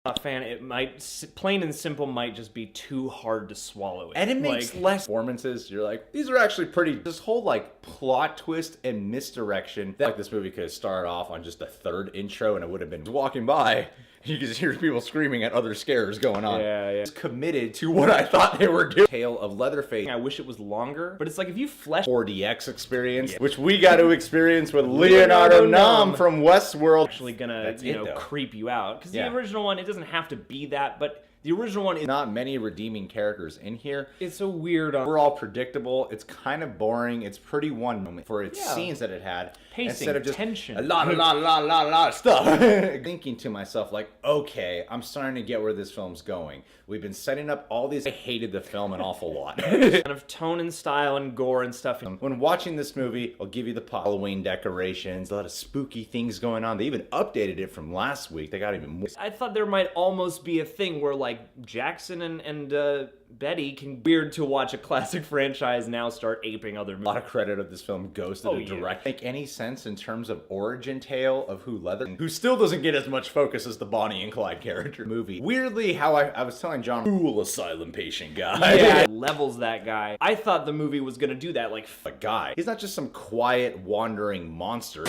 Not a fan. It might, plain and simple, might just be too hard to swallow. And it makes less performances. You're like, these are actually pretty. This whole like plot twist and misdirection. That like this movie could have started off on just a third intro, and it would have been walking by. You can just hear people screaming at other scares going on. Yeah. It's committed to what I thought they were doing. Tale of Leatherface. I wish it was longer, but it's like if you flesh 4DX experience, which we got to experience with Leonardo Nam from Westworld. Actually gonna, creep you out. Because the original one, it doesn't have to be that, but the original one is not many redeeming characters in here. It's so weird. We're all predictable. It's kind of boring. It's pretty one moment for its scenes that it had. Pacing, instead of just tension. A lot of stuff. Thinking to myself, like, okay, I'm starting to get where this film's going. We've been setting up all these. I hated the film an awful lot. Kind of tone and style and gore and stuff. When watching this movie, I'll give you the Halloween decorations, a lot of spooky things going on. They even updated it from last week. They got even more. I thought there might almost be a thing where like Jackson and Betty can weird to watch a classic franchise now start aping other movies. A lot of credit of this film goes to the director. Make any sense in terms of origin tale of who Leatherface, who still doesn't get as much focus as the Bonnie and Clyde character movie. Weirdly, how I was telling John, cool asylum patient guy. Yeah, levels that guy. I thought the movie was gonna do that, like a guy. He's not just some quiet, wandering monster.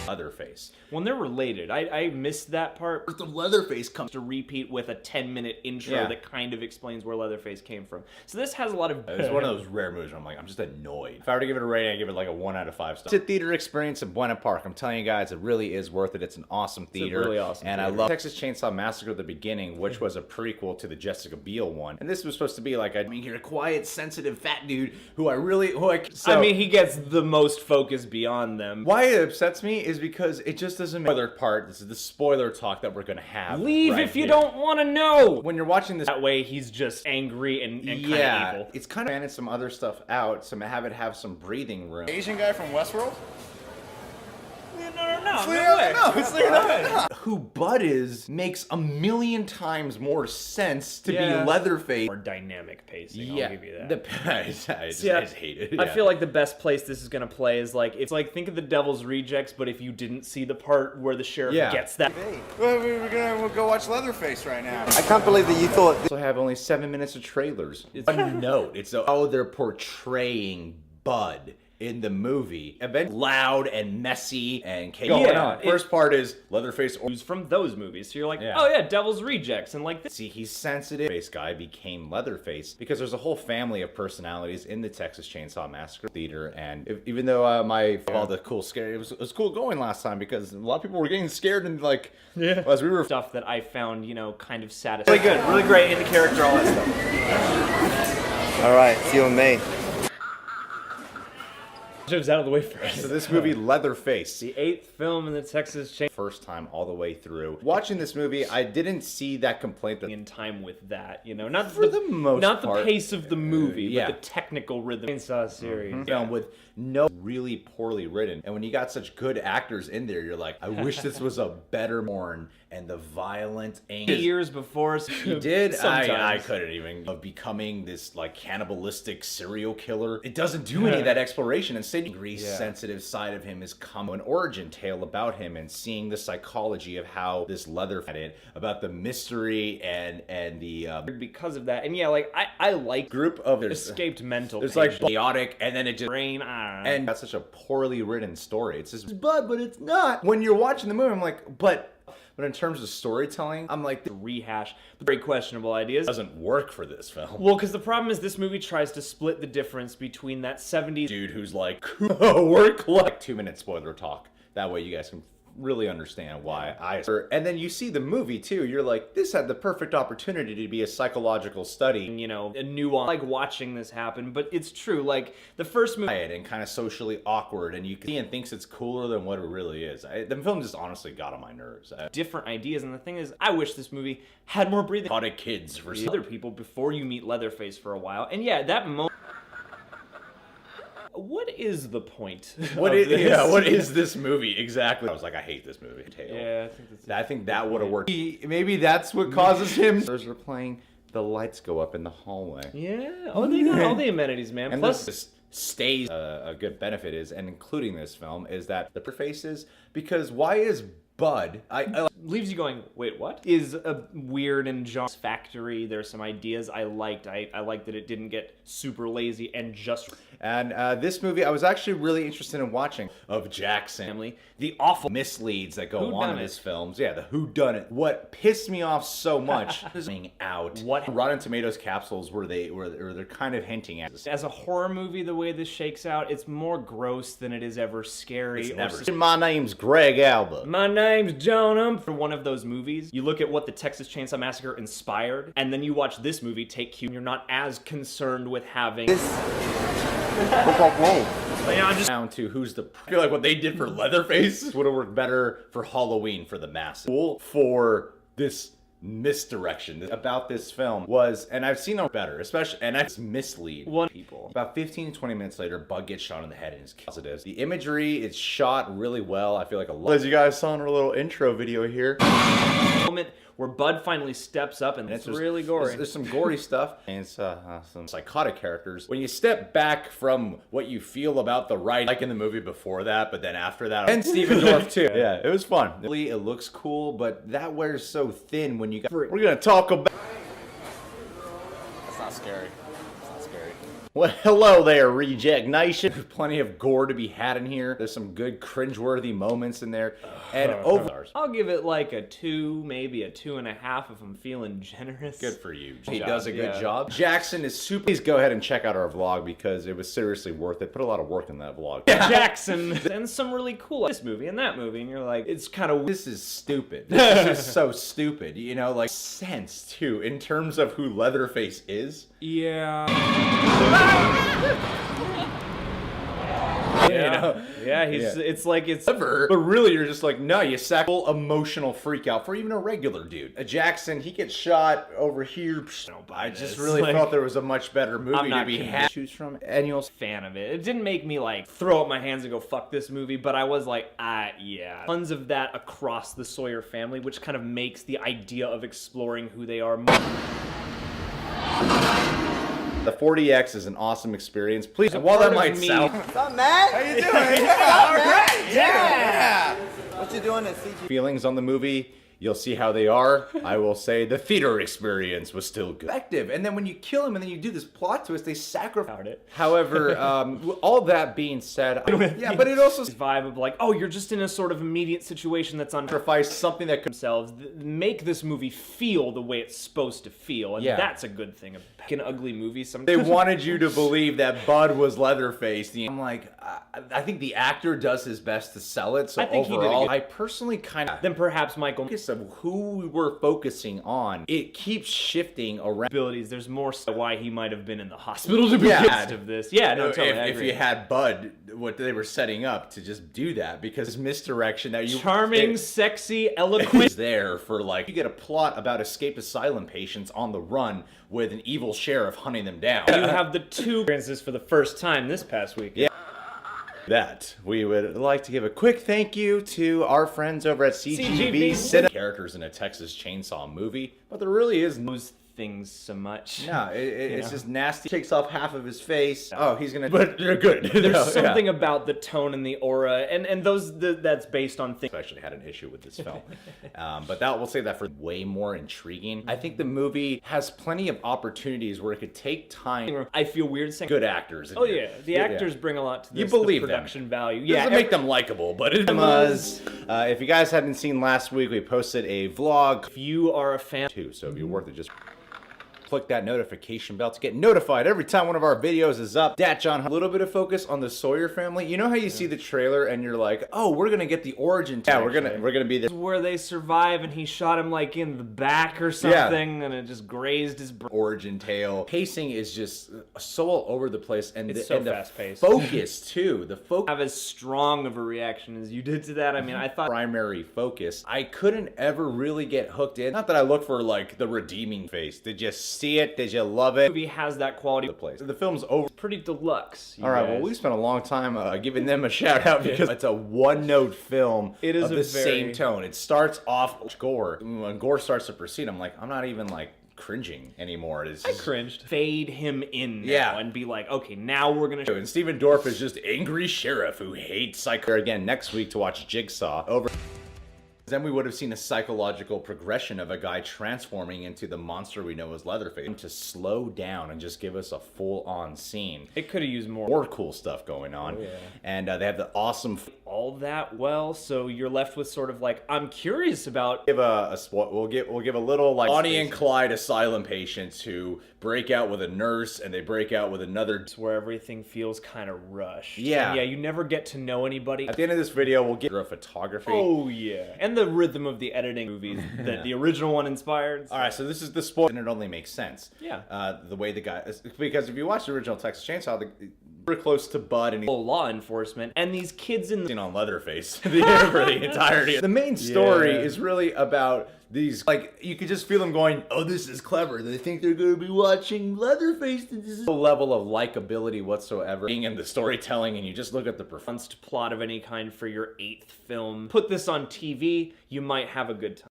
Leatherface. When they're related, I missed that part. The Leatherface comes to repeat with a 10-minute intro that kind of explains where Leatherface came from. So this has a lot of... It's one of those rare movies where I'm like, I'm just annoyed. If I were to give it a rating, I'd give it like a 1 out of 5 stars. It's a theater experience at Buena Park. I'm telling you guys, it really is worth it. It's an awesome theater. It's a really awesome and theater. I love Texas Chainsaw Massacre at the beginning, which was a prequel to the Jessica Biel one. And this was supposed to be like, you're a quiet, sensitive, fat dude I mean, he gets the most focus beyond them. Why it upsets me is because it just doesn't make other part. This is the spoiler talk that we're gonna have. Leave if you don't want to know. When you're watching this that way, he's just angry and kind of evil. It's kind of managed some other stuff out, have some breathing room. Asian guy from Westworld? No. Who Bud is makes a million times more sense to be Leatherface. More dynamic pacing, I'll give you that. I just hate it. I feel like the best place this is gonna play is like, it's like, think of the Devil's Rejects, but if you didn't see the part where the sheriff gets that. We'll go watch Leatherface right now. I can't believe that you thought this will have only 7 minutes of trailers. It's a note. It's how they're portraying Bud in the movie. Loud and messy and chaotic. First part is Leatherface from those movies. So you're like, oh yeah, Devil's Rejects, and like this. See, he's sensitive. This guy became Leatherface because there's a whole family of personalities in the Texas Chainsaw Massacre theater, and even though all the cool scare, it was cool going last time because a lot of people were getting scared and like as we were stuff that I found kind of satisfying. Really good, really great in the character, all that stuff. All right, see you in May. It was out of the way first. So this movie, Leatherface. The 8th film in the Texas Chainsaw. First time all the way through. Watching this movie, I didn't see that complaint that in time with that, not for the most not part. The pace of the movie, but the technical rhythm. Chainsaw series. Film with no really poorly written. And when you got such good actors in there, you're like, I wish this was a better Morn and the violent anger. Years before he did. I couldn't even of becoming this like cannibalistic serial killer. It doesn't do any of that exploration. Instead, the sensitive side of him is an origin tale about him and seeing the psychology of how this Leatherface about the mystery and the because of that. And I like group of escaped mental. There's like chaotic and then it just brain and that's such a poorly written story. It's just but it's not. When you're watching the movie, I'm like, but in terms of storytelling, I'm like, the rehash, very questionable ideas. Doesn't work for this film. Well, because the problem is this movie tries to split the difference between that 70s dude who's like, work like 2-minute spoiler talk. That way you guys can really understand why and then you see the movie too, you're like, this had the perfect opportunity to be a psychological study, a nuance, like watching this happen. But it's true, like the first movie and kind of socially awkward, and you see and thinks it's cooler than what it really is. The film just honestly got on my nerves. Different ideas, and the thing is, I wish this movie had more breathing. Caught of kids for other people before you meet Leatherface for a while, and that moment. What is the point? What is this movie exactly? I was like, I hate this movie. Yeah, I think that would have worked. Maybe that's what causes him. They're playing. The lights go up in the hallway. Yeah. Oh, they got all the amenities, man. And Plus, this stays a good benefit is, and including this film, is that the faces, because why is Bud, leaves you going, wait, what? Is a weird and John's factory. There's some ideas I liked. I liked that it didn't get super lazy and just... And this movie, I was actually really interested in watching, of Jackson. Family. The awful misleads that go on in his films. Yeah, the whodunit. What pissed me off so much is out. What Rotten Tomatoes capsules were they're kind of hinting at this. As a horror movie, the way this shakes out, it's more gross than it is ever scary. My name's Greg Alba. My name's John. For one of those movies, you look at what the Texas Chainsaw Massacre inspired, and then you watch this movie take cue, and you're not as concerned with having... I'm just down to who's the... I feel like what they did for Leatherface would have worked better for Halloween for the masses. For this misdirection about this film was, and I've seen them better, especially, and I mislead people. About 15 to 20 minutes later, Bud gets shot in the head and is positive. The imagery, it's shot really well. I feel like a lot. As you guys saw in our little intro video here. Moment where Bud finally steps up, and it's really gory. There's some gory stuff, and it's some psychotic characters. When you step back from what you feel about the writing, like in the movie before that, but then after that, and Stephen Dorff too. Yeah, it was fun. It looks cool, but that wears so thin when you got... We're gonna talk about... That's not scary. Well, hello there, Reject Nation. There's plenty of gore to be had in here. There's some good cringeworthy moments in there. And I'll give it like a 2, maybe a 2.5 if I'm feeling generous. Good for you. He does a good job. Jackson is super... Please go ahead and check out our vlog because it was seriously worth it. Put a lot of work in that vlog. Jackson. And some really cool... This movie and that movie. And you're like, it's kind of... This is stupid. This is so stupid. You know, like, sense, too, in terms of who Leatherface is. Yeah. You know? Yeah, it's like it's... But really, you're just like, no, you sack full emotional freak out for even a regular dude. A Jackson, he gets shot over here. I just really felt there was a much better movie to be had. Choose from. And you'll fan of it. It didn't make me like throw up my hands and go fuck this movie, but I was like, yeah. Tons of that across the Sawyer family, which kind of makes the idea of exploring who they are more... The 40X is an awesome experience. Please, while that might sound... What's up, man? How you doing? All right. Yeah. What you doing at CG? Feelings on the movie, you'll see how they are. I will say the theater experience was still good. Effective. And then when you kill him and then you do this plot twist, they sacrifice it. However, all that being said, yeah, but it also... This vibe of like, oh, you're just in a sort of immediate situation that's sacrifice something that could... themselves make this movie feel the way it's supposed to feel, and that's a good thing. An ugly movie sometimes. They wanted you to believe that Bud was Leatherface. I'm like, I think the actor does his best to sell it. So I think overall, I personally kind of... Then perhaps Michael... Of who we're focusing on, it keeps shifting around. Abilities. There's more why he might have been in the hospital to be of this. Yeah, no, totally. If you had Bud, what they were setting up to just do that, because misdirection that you... Charming, sexy, eloquent... is there for like, you get a plot about escape asylum patients on the run with an evil sheriff hunting them down. You have the two experiences for the first time this past week. Yeah. That we would like to give a quick thank you to our friends over at CGV Cinema. Characters in a Texas Chainsaw movie, but there really is no things so much. No, it's just nasty. Takes off half of his face. Oh, he's gonna... But they're good. There's something about the tone and the aura, and that's based on things. I actually had an issue with this film, but we'll save that for way more intriguing. I think the movie has plenty of opportunities where it could take time. I feel weird saying good actors. Oh yeah, the actors bring a lot to this. You believe the production value. Yeah, doesn't make them likable, but it was. If you guys hadn't seen last week, we posted a vlog. If you are a fan too, so it'd be worth it just. Click that notification bell to get notified every time one of our videos is up. A little bit of focus on the Sawyer family. You know how you see the trailer and you're like, oh, we're gonna get the origin. Yeah, we're gonna be this where they survive and he shot him like in the back or something, and it just grazed his origin tale. Pacing is just so all over the place, and it's so fast paced. Focus too. The focus. Have as strong of a reaction as you did to that. I mean, I thought primary focus. I couldn't ever really get hooked in. Not that I look for like the redeeming face. Did you see it? Did you love it? The movie has that quality. The film's over. It's pretty deluxe. All right, well, we spent a long time giving them a shout out because it's a one-note film. It is of the same tone. It starts off gore. When gore starts to proceed, I'm like, I'm not even like cringing anymore. I cringed. Fade him in now Yeah. and be like, okay, now we're gonna... And Stephen Dorff is just angry sheriff who hates psycho. Again, next week to watch Jigsaw. Over. Then we would have seen a psychological progression of a guy transforming into the monster we know as Leatherface. To slow down and just give us a full-on scene. It could have used more. More cool stuff going on. Oh, yeah. And they have the awesome... all that well, so you're left with sort of like, I'm curious about... We'll give a little like Bonnie and Clyde asylum patients who break out with a nurse and they break out with another... where everything feels kind of rushed. Yeah. And yeah, you never get to know anybody. At the end of this video, we'll get a photography. Oh, yeah. And the rhythm of the editing movies that the original one inspired. All right, so this is the spoil, and it only makes sense. Yeah. The way the guy... Because if you watch the original Texas Chainsaw, we're close to Bud and law enforcement, and these kids in on Leatherface for the entirety. The main story is really about these, like, you could just feel them going, oh, this is clever. They think they're going to be watching Leatherface. This is a level of likability whatsoever in the storytelling, and you just look at the performance. plot of any kind for your 8th film. Put this on TV, you might have a good time.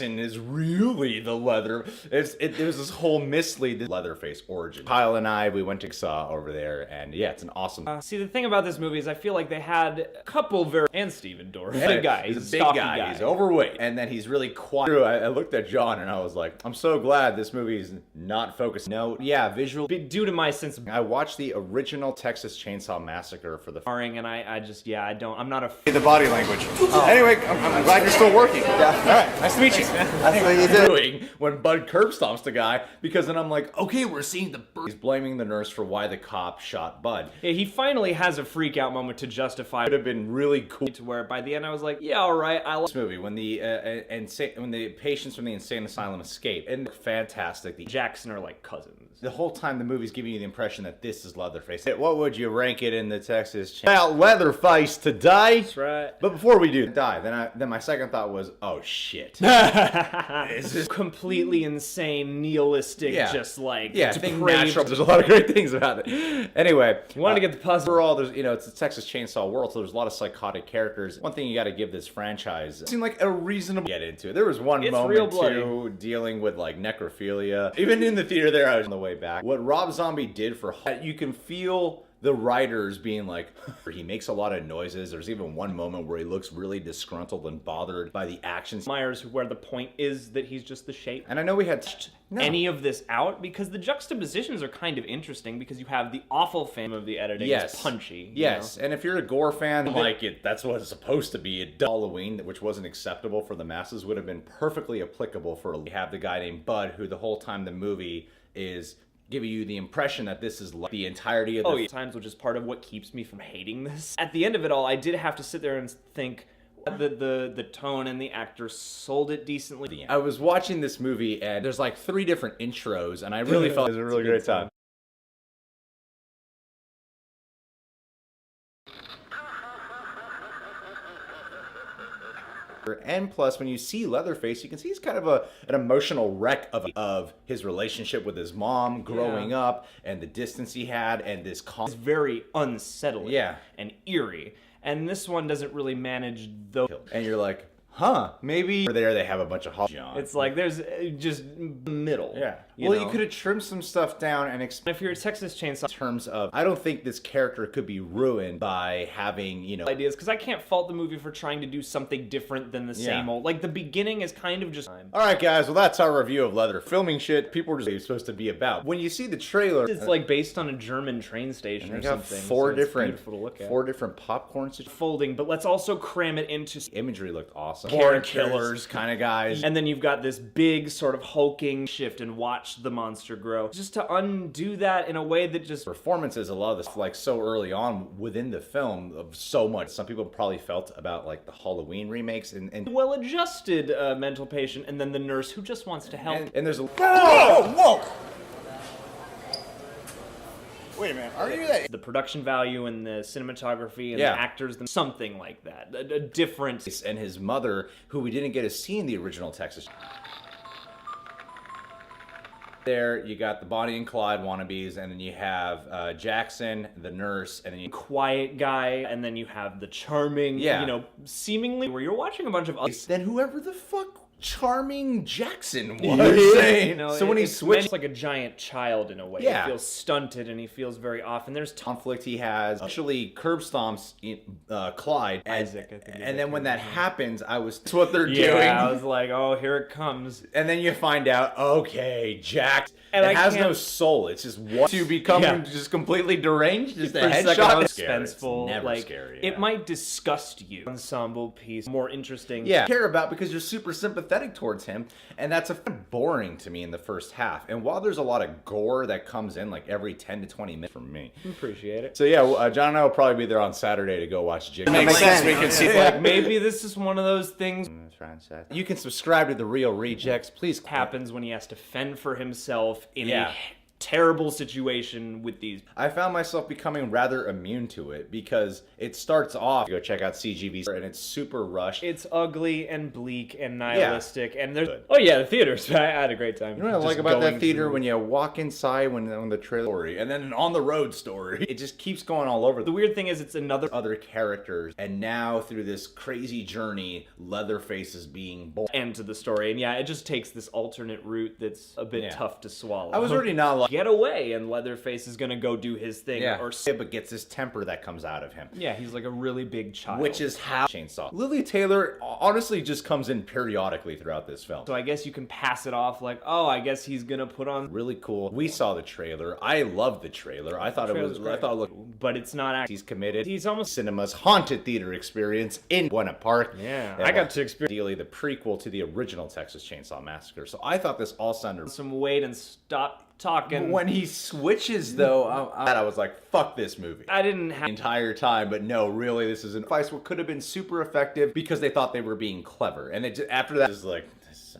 Is really the leather. There's this whole mislead Leatherface origin. Kyle and we went to Saw over there, and yeah, it's an awesome. See, the thing about this movie is I feel like they had a couple very... And Stephen Dorff. Big guy. He's a big guy. He's overweight. And then he's really quiet. I looked at John and I was like, I'm so glad this movie is not focused. No, yeah, visual. Due to my sense of... I watched the original Texas Chainsaw Massacre for the... and I just, yeah, I'm not a... The body language. Anyway, I'm glad you're still working. Yeah. All right, nice to meet you. I think what he's doing when Bud curb stomps the guy, because then I'm like, okay, we're seeing the bird. He's blaming the nurse for why the cop shot Bud. Yeah, he finally has a freak out moment to justify. It would have been really cool to where by the end I was like, yeah, all right, I like this movie when the patients from the insane asylum escape, and fantastic. The Jackson are like cousins. The whole time the movie's giving you the impression that this is Leatherface. What would you rank it in the Texas? Well, Leatherface to die. That's right. But before we do die, then my second thought was, oh shit. It's just completely insane, nihilistic, just like natural. There's a lot of great things about it. Anyway, you wanted to get the puzzle. Overall, there's it's the Texas Chainsaw world, so there's a lot of psychotic characters. One thing you got to give this franchise seemed like a reasonable get into. There was one moment too dealing with like necrophilia. Even in the theater there, I was on the way back. What Rob Zombie did for you can feel the writers being like, he makes a lot of noises. There's even one moment where he looks really disgruntled and bothered by the actions. Myers, where the point is that he's just the shape. And I know we had any of this out because the juxtapositions are kind of interesting because you have the awful fame of the editing. It's punchy. Yes, and if you're a gore fan, like it, that's what it's supposed to be. Halloween, which wasn't acceptable for the masses, would have been perfectly applicable for. We have the guy named Bud, who the whole time the movie is giving you the impression that this is like the entirety of the times, which is part of what keeps me from hating this. At the end of it all, I did have to sit there and think the tone and the actors sold it decently. I was watching this movie and there's like 3 different intros and I really felt it was a really great time. And plus, when you see Leatherface, you can see he's kind of an emotional wreck of his relationship with his mom growing up and the distance he had and this It's very unsettling and eerie. And this one doesn't really manage those. And you're like, huh, maybe there they have a bunch of John. It's like there's just middle. Yeah. You could have trimmed some stuff down and if you're a Texas Chainsaw, in terms of, I don't think this character could be ruined by having, ideas, because I can't fault the movie for trying to do something different than the same old. Like the beginning is kind of just. All right, guys. Well, that's our review of Leather. Filming shit people were just supposed to be about. When you see the trailer, it's like based on a German train station or something. Four different popcorn folding, but let's also cram it into imagery. Looked awesome. Born killers kind of guys, and then you've got this big sort of hulking shift and watch the monster grow. Just to undo that in a way that just performances, a lot of this like so early on within the film of so much. Some people probably felt about like the Halloween remakes and well-adjusted mental patient, and then the nurse who just wants to help. And there's a whoa. Wait a minute, are you that? The production value and the cinematography and the actors, something like that. A different. And his mother, who we didn't get to see in the original Texas. There, you got the Bonnie and Clyde wannabes, and then you have Jackson, the nurse, and then you quiet guy, and then you have the charming, seemingly where you're watching a bunch of others. Then whoever the fuck charming Jackson was. So when he switched, like a giant child in a way. Yeah. He feels stunted and he feels very off. And there's conflict he has. Actually, curb stomps Clyde. Isaac, I think. And then when that happens, that's what they're doing. Yeah, I was like, oh, here it comes. And then you find out, okay, Jack. And it has no soul. It's just what to become just completely deranged. Just a headshot. Suspenseful. Never like, scary. It might disgust you. Ensemble piece, more interesting. Yeah, care about because you're super sympathetic towards him, and that's boring to me in the first half. And while there's a lot of gore that comes in like every 10 to 20 minutes from me, appreciate it. So yeah, John and I will probably be there on Saturday to go watch Jig. Makes sense. We can see like maybe this is one of those things. You can subscribe to The Real Rejects. Please. Happens when he has to fend for himself in a terrible situation with these. I found myself becoming rather immune to it because it starts off, go check out CGV, and it's super rushed. It's ugly and bleak and nihilistic, and there's the theaters. I had a great time. You know what I like about that theater when you walk inside when the trailer story, and then an on the road story. It just keeps going all over. The weird thing is it's other characters, and now through this crazy journey, Leatherface is being born. End to the story, and it just takes this alternate route that's a bit tough to swallow. I was already not like get away, and Leatherface is gonna go do his thing, but gets this temper that comes out of him. Yeah, he's like a really big child, which is how Chainsaw. Lily Taylor honestly just comes in periodically throughout this film. So I guess you can pass it off like, oh, I guess he's gonna put on really cool. We saw the trailer. I loved the trailer. I thought it looked, but it's not actually. He's committed. He's almost cinema's haunted theater experience in Buena Park. Yeah, I got to experience the prequel to the original Texas Chainsaw Massacre. So I thought this all sounded some wait and stop talking. When he switches, though, I was like, fuck this movie. I didn't have the entire time, but no, really, this is an advice what could have been super effective because they thought they were being clever. And it just, after that, it's like,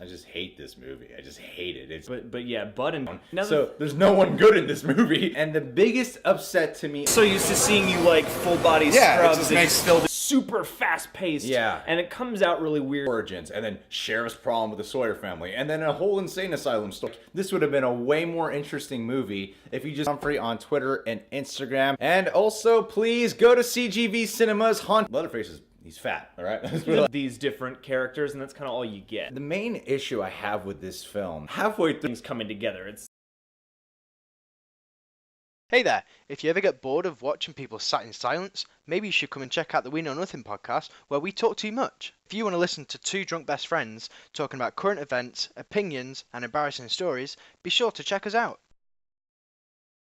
I just hate this movie. I just hate it. It's so there's no one good in this movie. And the biggest upset to me, so used to seeing you like full body scrubs, it just makes Phil super fast paced. Yeah, and it comes out really weird. Origins, and then sheriff's problem with the Sawyer family, and then a whole insane asylum story. This would have been a way more interesting movie if you just Humphrey on Twitter and Instagram. And also, please go to CGV Cinemas. Leatherface he's fat, all right? These different characters, and that's kind of all you get. The main issue I have with this film, halfway through, things coming together, it's... Hey there, if you ever get bored of watching people sat in silence, maybe you should come and check out the We Know Nothing podcast, where we talk too much. If you want to listen to two drunk best friends talking about current events, opinions, and embarrassing stories, be sure to check us out.